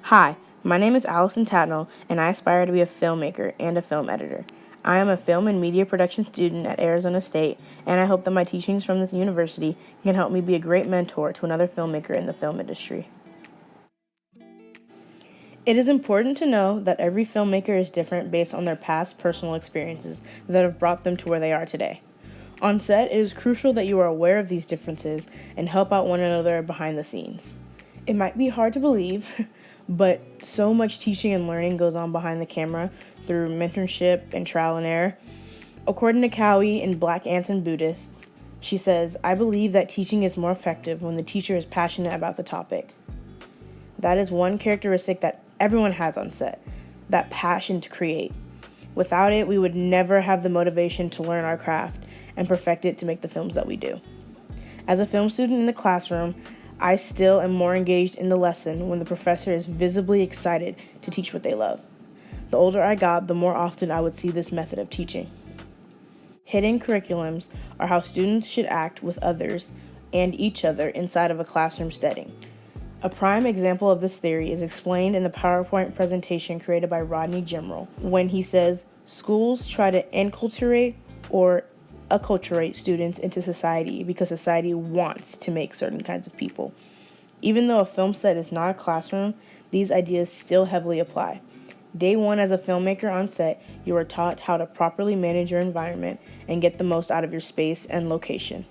Hi, my name is Allison Tatnall, and I aspire to be a filmmaker and a film editor. I am a film and media production student at Arizona State, and I hope that my teachings from this university can help me be a great mentor to another filmmaker in the film industry. It is important to know that every filmmaker is different based on their past personal experiences that have brought them to where they are today. On set, it is crucial that you are aware of these differences and help out one another behind the scenes. It might be hard to believe, but so much teaching and learning goes on behind the camera through mentorship and trial and error. According to Cowie in Black Ants and Buddhists, she says, "I believe that teaching is more effective when the teacher is passionate about the topic." That is one characteristic that everyone has on set, that passion to create. Without it, we would never have the motivation to learn our craft and perfect it to make the films that we do. As a film student in the classroom, I still am more engaged in the lesson when the professor is visibly excited to teach what they love. The older I got, the more often I would see this method of teaching. Hidden curriculums are how students should act with others and each other inside of a classroom setting. A prime example of this theory is explained in the PowerPoint presentation created by Rodney Gemrell when he says, "Schools try to enculturate or acculturate students into society because society wants to make certain kinds of people." Even though a film set is not a classroom, these ideas still heavily apply. Day one as a filmmaker on set, you are taught how to properly manage your environment and get the most out of your space and location.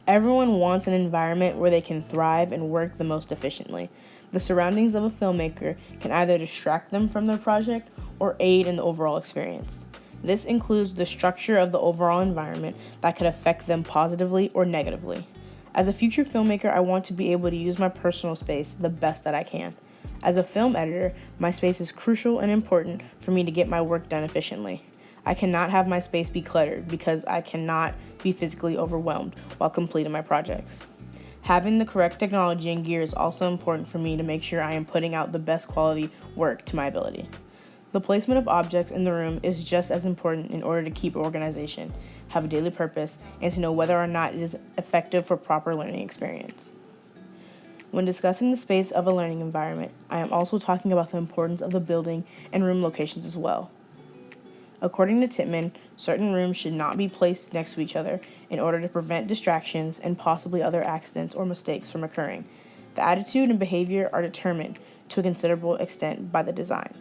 Everyone wants an environment where they can thrive and work the most efficiently. The surroundings of a filmmaker can either distract them from their project or aid in the overall experience. This includes the structure of the overall environment that could affect them positively or negatively. As a future filmmaker, I want to be able to use my personal space the best that I can. As a film editor, my space is crucial and important for me to get my work done efficiently. I cannot have my space be cluttered because I cannot be physically overwhelmed while completing my projects. Having the correct technology and gear is also important for me to make sure I am putting out the best quality work to my ability. The placement of objects in the room is just as important in order to keep organization, have a daily purpose, and to know whether or not it is effective for proper learning experience. When discussing the space of a learning environment, I am also talking about the importance of the building and room locations as well. According to Tittman, certain rooms should not be placed next to each other in order to prevent distractions and possibly other accidents or mistakes from occurring. The attitude and behavior are determined to a considerable extent by the design.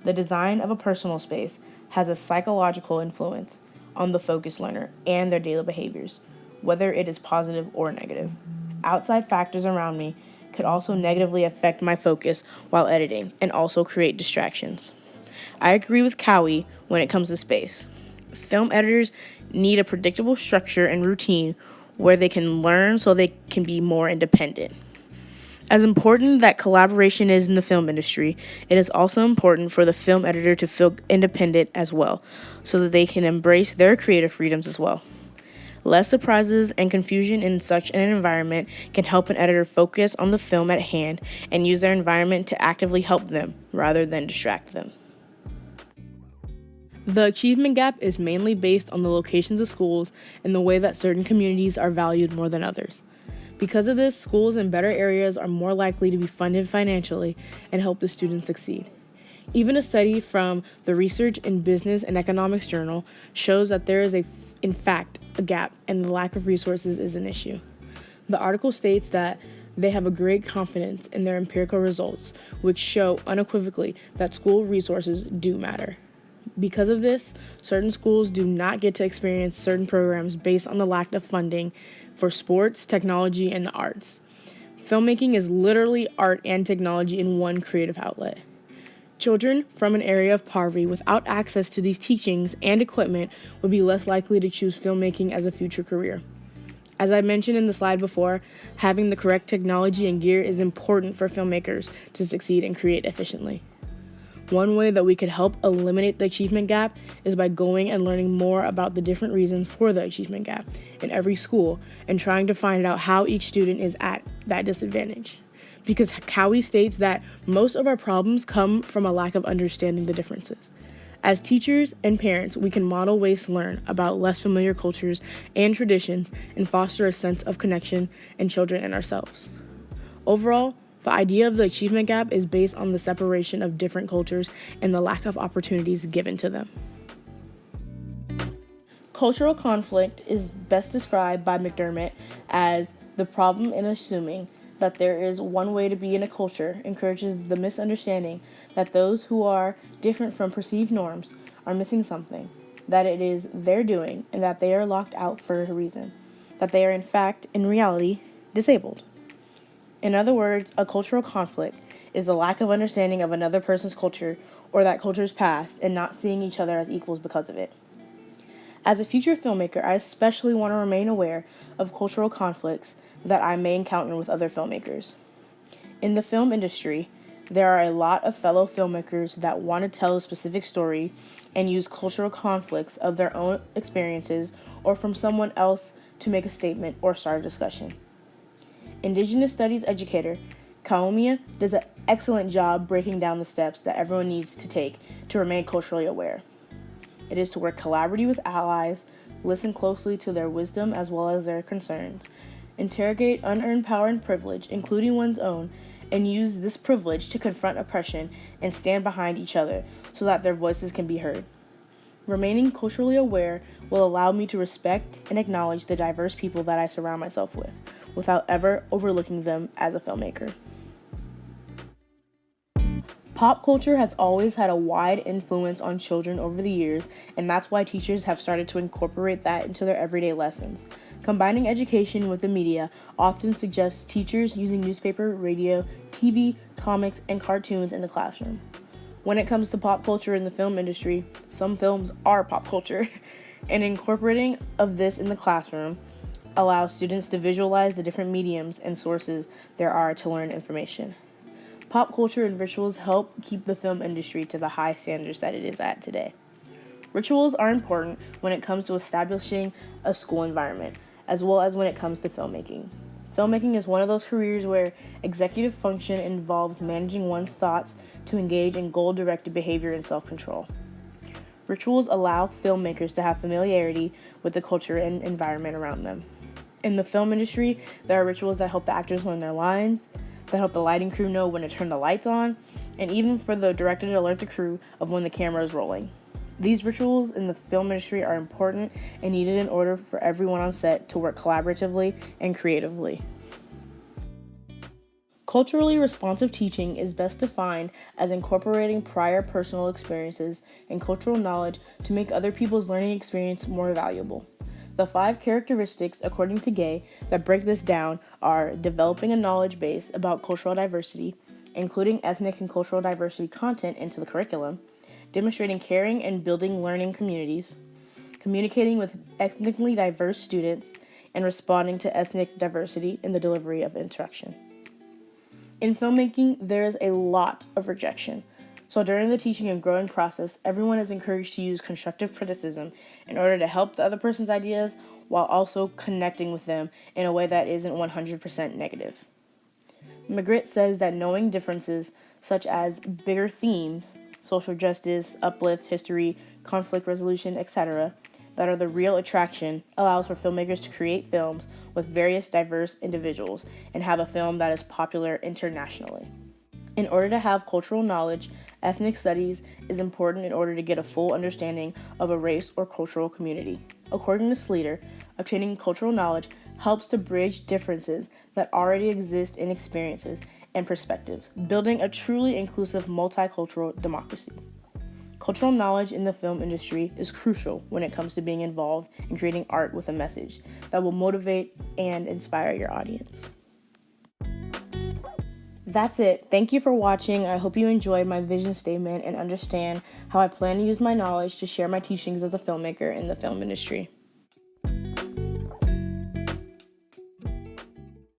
The design of a personal space has a psychological influence on the focused learner and their daily behaviors, whether it is positive or negative. Outside factors around me could also negatively affect my focus while editing and also create distractions. I agree with Cowie when it comes to space. Film editors need a predictable structure and routine where they can learn so they can be more independent. As important that collaboration is in the film industry, it is also important for the film editor to feel independent as well, so that they can embrace their creative freedoms as well. Less surprises and confusion in such an environment can help an editor focus on the film at hand and use their environment to actively help them rather than distract them. The achievement gap is mainly based on the locations of schools and the way that certain communities are valued more than others. Because of this, schools in better areas are more likely to be funded financially and help the students succeed. Even a study from the Research in Business and Economics Journal shows that there is in fact, a gap and the lack of resources is an issue. The article states that they have a great confidence in their empirical results, which show unequivocally that school resources do matter. Because of this, certain schools do not get to experience certain programs based on the lack of funding for sports, technology, and the arts. Filmmaking is literally art and technology in one creative outlet. Children from an area of poverty without access to these teachings and equipment would be less likely to choose filmmaking as a future career. As I mentioned in the slide before, having the correct technology and gear is important for filmmakers to succeed and create efficiently. One way that we could help eliminate the achievement gap is by going and learning more about the different reasons for the achievement gap in every school and trying to find out how each student is at that disadvantage. Because Cowie states that most of our problems come from a lack of understanding the differences. As teachers and parents, we can model ways to learn about less familiar cultures and traditions and foster a sense of connection in children and ourselves. Overall, the idea of the achievement gap is based on the separation of different cultures and the lack of opportunities given to them. Cultural conflict is best described by McDermott as the problem in assuming that there is one way to be in a culture encourages the misunderstanding that those who are different from perceived norms are missing something, that it is their doing, and that they are locked out for a reason, that they are in reality, disabled. In other words, a cultural conflict is a lack of understanding of another person's culture or that culture's past and not seeing each other as equals because of it. As a future filmmaker, I especially want to remain aware of cultural conflicts that I may encounter with other filmmakers. In the film industry, there are a lot of fellow filmmakers that want to tell a specific story and use cultural conflicts of their own experiences or from someone else to make a statement or start a discussion. Indigenous Studies educator Kaumia does an excellent job breaking down the steps that everyone needs to take to remain culturally aware. It is to work collaboratively with allies, listen closely to their wisdom as well as their concerns, interrogate unearned power and privilege, including one's own, and use this privilege to confront oppression and stand behind each other so that their voices can be heard. Remaining culturally aware will allow me to respect and acknowledge the diverse people that I surround myself with, without ever overlooking them as a filmmaker. Pop culture has always had a wide influence on children over the years, and that's why teachers have started to incorporate that into their everyday lessons. Combining education with the media often suggests teachers using newspaper, radio, TV, comics, and cartoons in the classroom. When it comes to pop culture in the film industry, some films are pop culture, and incorporating of this in the classroom allows students to visualize the different mediums and sources there are to learn information. Pop culture and rituals help keep the film industry to the high standards that it is at today. Rituals are important when it comes to establishing a school environment, as well as when it comes to filmmaking. Filmmaking is one of those careers where executive function involves managing one's thoughts to engage in goal-directed behavior and self-control. Rituals allow filmmakers to have familiarity with the culture and environment around them. In the film industry, there are rituals that help the actors learn their lines, that help the lighting crew know when to turn the lights on, and even for the director to alert the crew of when the camera is rolling. These rituals in the film industry are important and needed in order for everyone on set to work collaboratively and creatively. Culturally responsive teaching is best defined as incorporating prior personal experiences and cultural knowledge to make other people's learning experience more valuable. The 5 characteristics, according to Gay, that break this down are developing a knowledge base about cultural diversity, including ethnic and cultural diversity content into the curriculum, demonstrating caring and building learning communities, communicating with ethnically diverse students, and responding to ethnic diversity in the delivery of instruction. In filmmaking, there is a lot of rejection. So during the teaching and growing process, everyone is encouraged to use constructive criticism in order to help the other person's ideas while also connecting with them in a way that isn't 100% negative. Magritte says that knowing differences such as bigger themes, social justice, uplift, history, conflict resolution, etc., that are the real attraction allows for filmmakers to create films with various diverse individuals and have a film that is popular internationally. In order to have cultural knowledge, ethnic studies is important in order to get a full understanding of a race or cultural community. According to Sleater, obtaining cultural knowledge helps to bridge differences that already exist in experiences and perspectives, building a truly inclusive multicultural democracy. Cultural knowledge in the film industry is crucial when it comes to being involved in creating art with a message that will motivate and inspire your audience. That's it. Thank you for watching. I hope you enjoyed my vision statement and understand how I plan to use my knowledge to share my teachings as a filmmaker in the film industry.